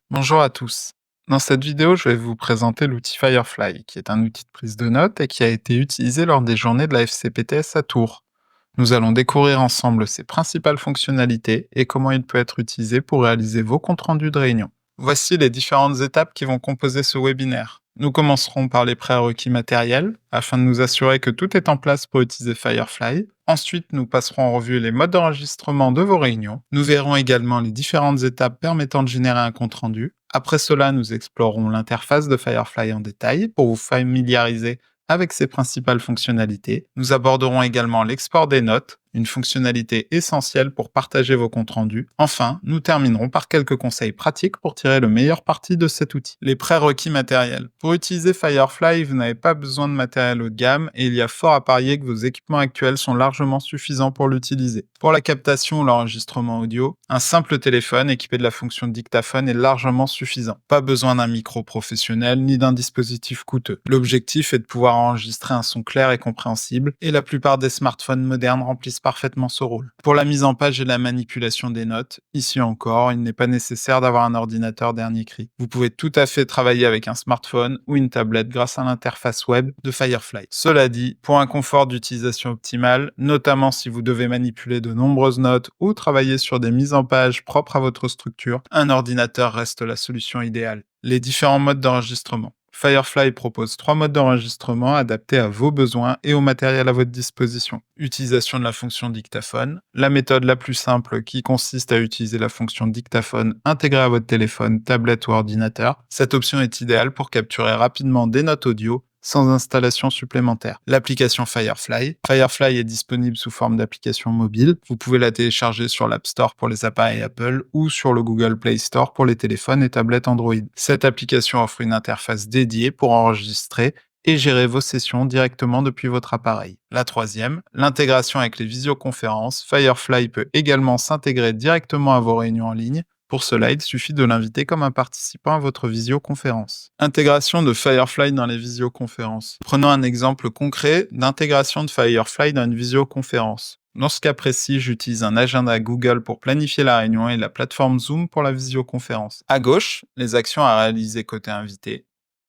Bonjour à tous. Dans cette vidéo, je vais vous présenter l'outil Firefly, qui est un outil de prise de notes et qui a été utilisé lors des journées de la FCPTS à Tours. Nous allons découvrir ensemble ses principales fonctionnalités et comment il peut être utilisé pour réaliser vos comptes rendus de réunion. Voici les différentes étapes qui vont composer ce webinaire. Nous commencerons par les prérequis matériels, afin de nous assurer que tout est en place pour utiliser Firefly. Ensuite, nous passerons en revue les modes d'enregistrement de vos réunions. Nous verrons également les différentes étapes permettant de générer un compte rendu. Après cela, nous explorerons l'interface de Firefly en détail pour vous familiariser avec ses principales fonctionnalités. Nous aborderons également l'export des notes, une fonctionnalité essentielle pour partager vos comptes rendus. Enfin, nous terminerons par quelques conseils pratiques pour tirer le meilleur parti de cet outil. Les prérequis matériels. Pour utiliser Firefly, vous n'avez pas besoin de matériel haut de gamme et il y a fort à parier que vos équipements actuels sont largement suffisants pour l'utiliser. Pour la captation ou l'enregistrement audio, un simple téléphone équipé de la fonction dictaphone est largement suffisant. Pas besoin d'un micro professionnel ni d'un dispositif coûteux. L'objectif est de pouvoir enregistrer un son clair et compréhensible et la plupart des smartphones modernes remplissent parfaitement ce rôle. Pour la mise en page et la manipulation des notes, ici encore, il n'est pas nécessaire d'avoir un ordinateur dernier cri. Vous pouvez tout à fait travailler avec un smartphone ou une tablette grâce à l'interface web de Firefly. Cela dit, pour un confort d'utilisation optimal, notamment si vous devez manipuler de nombreuses notes ou travailler sur des mises en page propres à votre structure, un ordinateur reste la solution idéale. Les différents modes d'enregistrement. Firefly propose 3 modes d'enregistrement adaptés à vos besoins et au matériel à votre disposition. Utilisation de la fonction dictaphone, la méthode la plus simple qui consiste à utiliser la fonction dictaphone intégrée à votre téléphone, tablette ou ordinateur. Cette option est idéale pour capturer rapidement des notes audio sans installation supplémentaire. L'application Firefly. Firefly est disponible sous forme d'application mobile. Vous pouvez la télécharger sur l'App Store pour les appareils Apple ou sur le Google Play Store pour les téléphones et tablettes Android. Cette application offre une interface dédiée pour enregistrer et gérer vos sessions directement depuis votre appareil. La troisième, l'intégration avec les visioconférences. Firefly peut également s'intégrer directement à vos réunions en ligne. Pour cela, il suffit de l'inviter comme un participant à votre visioconférence. Intégration de Firefly dans les visioconférences. Prenons un exemple concret d'intégration de Firefly dans une visioconférence. Dans ce cas précis, j'utilise un agenda Google pour planifier la réunion et la plateforme Zoom pour la visioconférence. À gauche, les actions à réaliser côté invité.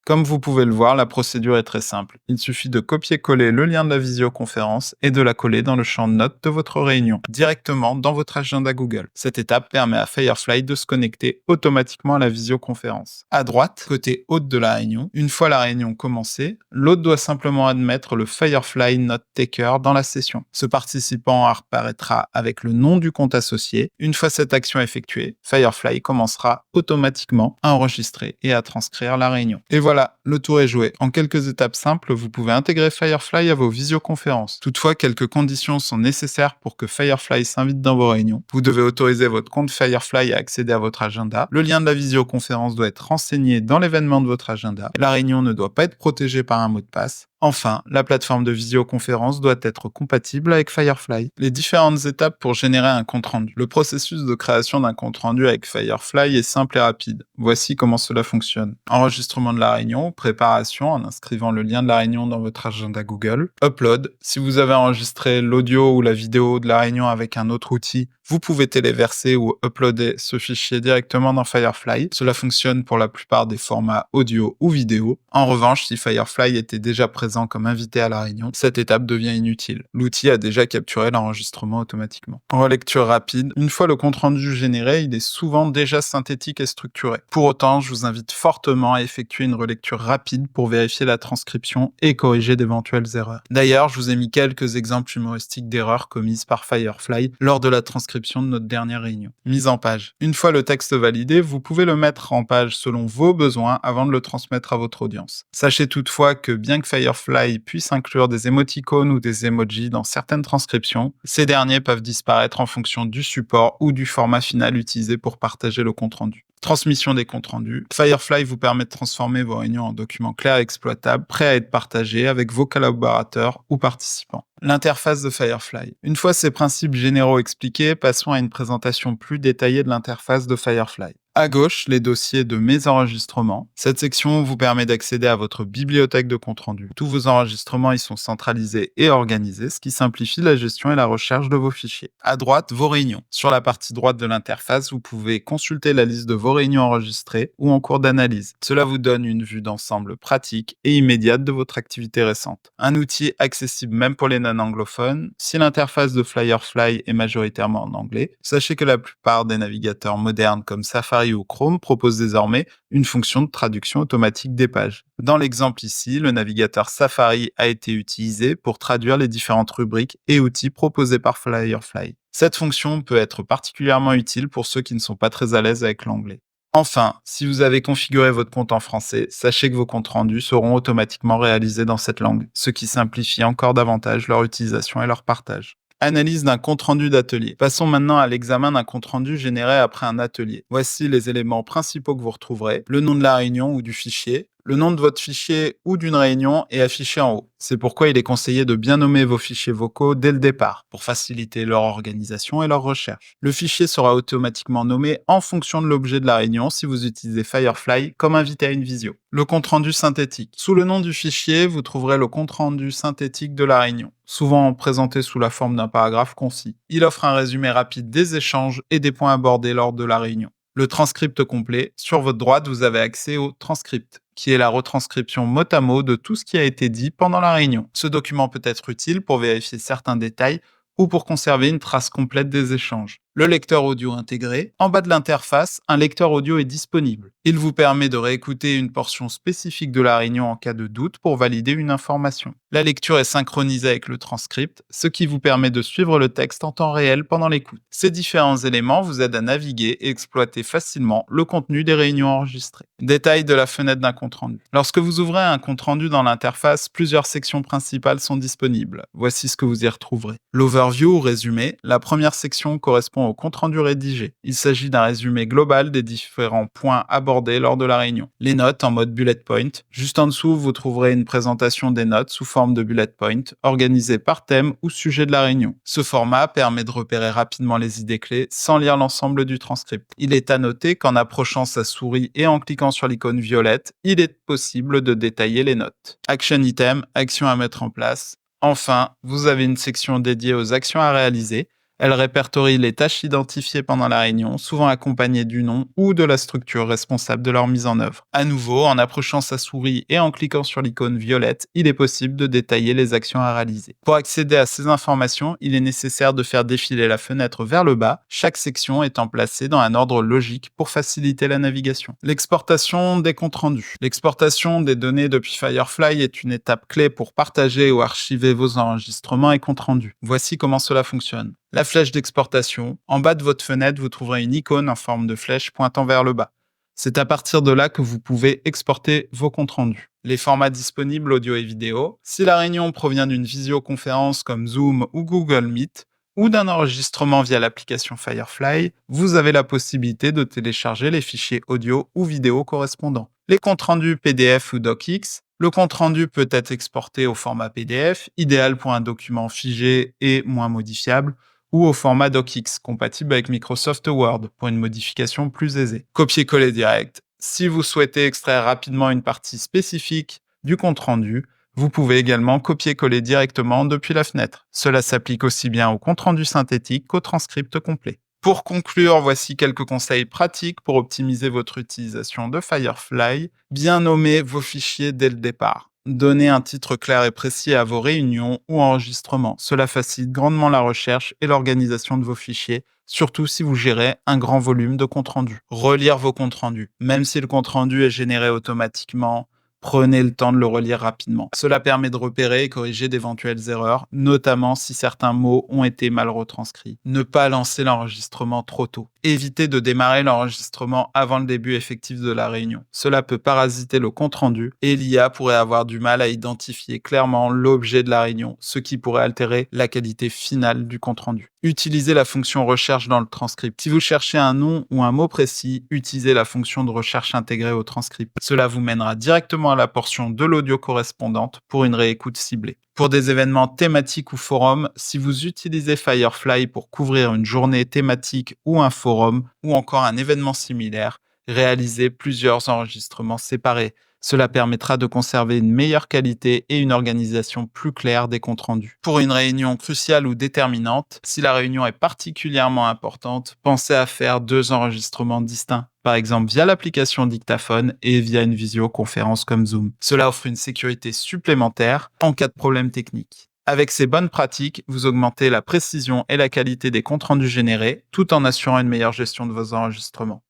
Comme vous pouvez le voir, la procédure est très simple. Il suffit de copier-coller le lien de la visioconférence et de la coller dans le champ Notes de votre réunion, directement dans votre agenda Google. Cette étape permet à Firefly de se connecter automatiquement à la visioconférence. À droite, côté hôte de la réunion, une fois la réunion commencée, l'hôte doit simplement admettre le Firefly Note Taker dans la session. Ce participant apparaîtra avec le nom du compte associé. Une fois cette action effectuée, Firefly commencera automatiquement à enregistrer et à transcrire la réunion. Et voilà, le tour est joué. En quelques étapes simples, vous pouvez intégrer Firefly à vos visioconférences. Toutefois, quelques conditions sont nécessaires pour que Firefly s'invite dans vos réunions. Vous devez autoriser votre compte Firefly à accéder à votre agenda. Le lien de la visioconférence doit être renseigné dans l'événement de votre agenda. La réunion ne doit pas être protégée par un mot de passe. Enfin, la plateforme de visioconférence doit être compatible avec Firefly. Les différentes étapes pour générer un compte rendu. Le processus de création d'un compte rendu avec Firefly est simple et rapide. Voici comment cela fonctionne. Enregistrement de la réunion, préparation en inscrivant le lien de la réunion dans votre agenda Google. Upload. Si vous avez enregistré l'audio ou la vidéo de la réunion avec un autre outil, vous pouvez téléverser ou uploader ce fichier directement dans Firefly. Cela fonctionne pour la plupart des formats audio ou vidéo. En revanche, si Firefly était déjà présent comme invité à la réunion, cette étape devient inutile. L'outil a déjà capturé l'enregistrement automatiquement. Relecture rapide. Une fois le compte-rendu généré, il est souvent déjà synthétique et structuré. Pour autant, je vous invite fortement à effectuer une relecture rapide pour vérifier la transcription et corriger d'éventuelles erreurs. D'ailleurs, je vous ai mis quelques exemples humoristiques d'erreurs commises par Firefly lors de la transcription de notre dernière réunion. Mise en page. Une fois le texte validé, vous pouvez le mettre en page selon vos besoins avant de le transmettre à votre audience. Sachez toutefois que bien que Firefly puisse inclure des émoticônes ou des emojis dans certaines transcriptions, ces derniers peuvent disparaître en fonction du support ou du format final utilisé pour partager le compte-rendu. Transmission des comptes rendus. Firefly vous permet de transformer vos réunions en documents clairs et exploitables, prêts à être partagés avec vos collaborateurs ou participants. L'interface de Firefly. Une fois ces principes généraux expliqués, passons à une présentation plus détaillée de l'interface de Firefly. À gauche, les dossiers de mes enregistrements. Cette section vous permet d'accéder à votre bibliothèque de compte rendu. Tous vos enregistrements y sont centralisés et organisés, ce qui simplifie la gestion et la recherche de vos fichiers. À droite, vos réunions. Sur la partie droite de l'interface, vous pouvez consulter la liste de vos réunions enregistrées ou en cours d'analyse. Cela vous donne une vue d'ensemble pratique et immédiate de votre activité récente. Un outil accessible même pour les non-anglophones. Si l'interface de Firefly est majoritairement en anglais, sachez que la plupart des navigateurs modernes comme Safari ou Chrome proposent désormais une fonction de traduction automatique des pages. Dans l'exemple ici, le navigateur Safari a été utilisé pour traduire les différentes rubriques et outils proposés par Firefly. Cette fonction peut être particulièrement utile pour ceux qui ne sont pas très à l'aise avec l'anglais. Enfin, si vous avez configuré votre compte en français, sachez que vos comptes rendus seront automatiquement réalisés dans cette langue, ce qui simplifie encore davantage leur utilisation et leur partage. Analyse d'un compte-rendu d'atelier. Passons maintenant à l'examen d'un compte-rendu généré après un atelier. Voici les éléments principaux que vous retrouverez. Le nom de la réunion ou du fichier. Le nom de votre fichier ou d'une réunion est affiché en haut. C'est pourquoi il est conseillé de bien nommer vos fichiers vocaux dès le départ, pour faciliter leur organisation et leur recherche. Le fichier sera automatiquement nommé en fonction de l'objet de la réunion si vous utilisez Firefly comme invité à une visio. Le compte-rendu synthétique. Sous le nom du fichier, vous trouverez le compte-rendu synthétique de la réunion, souvent présenté sous la forme d'un paragraphe concis. Il offre un résumé rapide des échanges et des points abordés lors de la réunion. Le transcript complet. Sur votre droite, vous avez accès au transcript, qui est la retranscription mot à mot de tout ce qui a été dit pendant la réunion. Ce document peut être utile pour vérifier certains détails ou pour conserver une trace complète des échanges. Le lecteur audio intégré. En bas de l'interface, un lecteur audio est disponible. Il vous permet de réécouter une portion spécifique de la réunion en cas de doute pour valider une information. La lecture est synchronisée avec le transcript, ce qui vous permet de suivre le texte en temps réel pendant l'écoute. Ces différents éléments vous aident à naviguer et exploiter facilement le contenu des réunions enregistrées. Détail de la fenêtre d'un compte-rendu. Lorsque vous ouvrez un compte-rendu dans l'interface, plusieurs sections principales sont disponibles. Voici ce que vous y retrouverez. L'overview ou résumé. La première section correspond au compte-rendu rédigé. Il s'agit d'un résumé global des différents points abordés lors de la réunion. Les notes en mode bullet point. Juste en dessous, vous trouverez une présentation des notes sous forme de bullet point, organisées par thème ou sujet de la réunion. Ce format permet de repérer rapidement les idées clés sans lire l'ensemble du transcript. Il est à noter qu'en approchant sa souris et en cliquant sur l'icône violette, il est possible de détailler les notes. Action item, action à mettre en place. Enfin, vous avez une section dédiée aux actions à réaliser. Elle répertorie les tâches identifiées pendant la réunion, souvent accompagnées du nom ou de la structure responsable de leur mise en œuvre. À nouveau, en approchant sa souris et en cliquant sur l'icône violette, il est possible de détailler les actions à réaliser. Pour accéder à ces informations, il est nécessaire de faire défiler la fenêtre vers le bas, chaque section étant placée dans un ordre logique pour faciliter la navigation. L'exportation des comptes rendus. L'exportation des données depuis Firefly est une étape clé pour partager ou archiver vos enregistrements et comptes rendus. Voici comment cela fonctionne. La flèche d'exportation. En bas de votre fenêtre, vous trouverez une icône en forme de flèche pointant vers le bas. C'est à partir de là que vous pouvez exporter vos comptes rendus. Les formats disponibles audio et vidéo. Si la réunion provient d'une visioconférence comme Zoom ou Google Meet, ou d'un enregistrement via l'application Firefly, vous avez la possibilité de télécharger les fichiers audio ou vidéo correspondants. Les comptes rendus PDF ou DocX. Le compte-rendu peut être exporté au format PDF, idéal pour un document figé et moins modifiable, ou au format DocX, compatible avec Microsoft Word, pour une modification plus aisée. Copier-coller direct. Si vous souhaitez extraire rapidement une partie spécifique du compte-rendu, vous pouvez également copier-coller directement depuis la fenêtre. Cela s'applique aussi bien au compte-rendu synthétique qu'au transcript complet. Pour conclure, voici quelques conseils pratiques pour optimiser votre utilisation de Firefly. Bien nommer vos fichiers dès le départ. Donnez un titre clair et précis à vos réunions ou enregistrements. Cela facilite grandement la recherche et l'organisation de vos fichiers, surtout si vous gérez un grand volume de comptes rendus. Relire vos comptes rendus. Même si le compte rendu est généré automatiquement, prenez le temps de le relire rapidement. Cela permet de repérer et corriger d'éventuelles erreurs, notamment si certains mots ont été mal retranscrits. Ne pas lancer l'enregistrement trop tôt. Évitez de démarrer l'enregistrement avant le début effectif de la réunion. Cela peut parasiter le compte-rendu et l'IA pourrait avoir du mal à identifier clairement l'objet de la réunion, ce qui pourrait altérer la qualité finale du compte-rendu. Utilisez la fonction recherche dans le transcript. Si vous cherchez un nom ou un mot précis, utilisez la fonction de recherche intégrée au transcript. Cela vous mènera directement à la portion de l'audio correspondante pour une réécoute ciblée. Pour des événements thématiques ou forums, si vous utilisez Firefly pour couvrir une journée thématique ou un forum ou encore un événement similaire, Réalisez plusieurs enregistrements séparés. Cela permettra de conserver une meilleure qualité et une organisation plus claire des comptes rendus. Pour une réunion cruciale ou déterminante, si la réunion est particulièrement importante, pensez à faire 2 enregistrements distincts, par exemple via l'application dictaphone et via une visioconférence comme Zoom. Cela offre une sécurité supplémentaire en cas de problème technique. Avec ces bonnes pratiques, vous augmentez la précision et la qualité des comptes rendus générés, tout en assurant une meilleure gestion de vos enregistrements.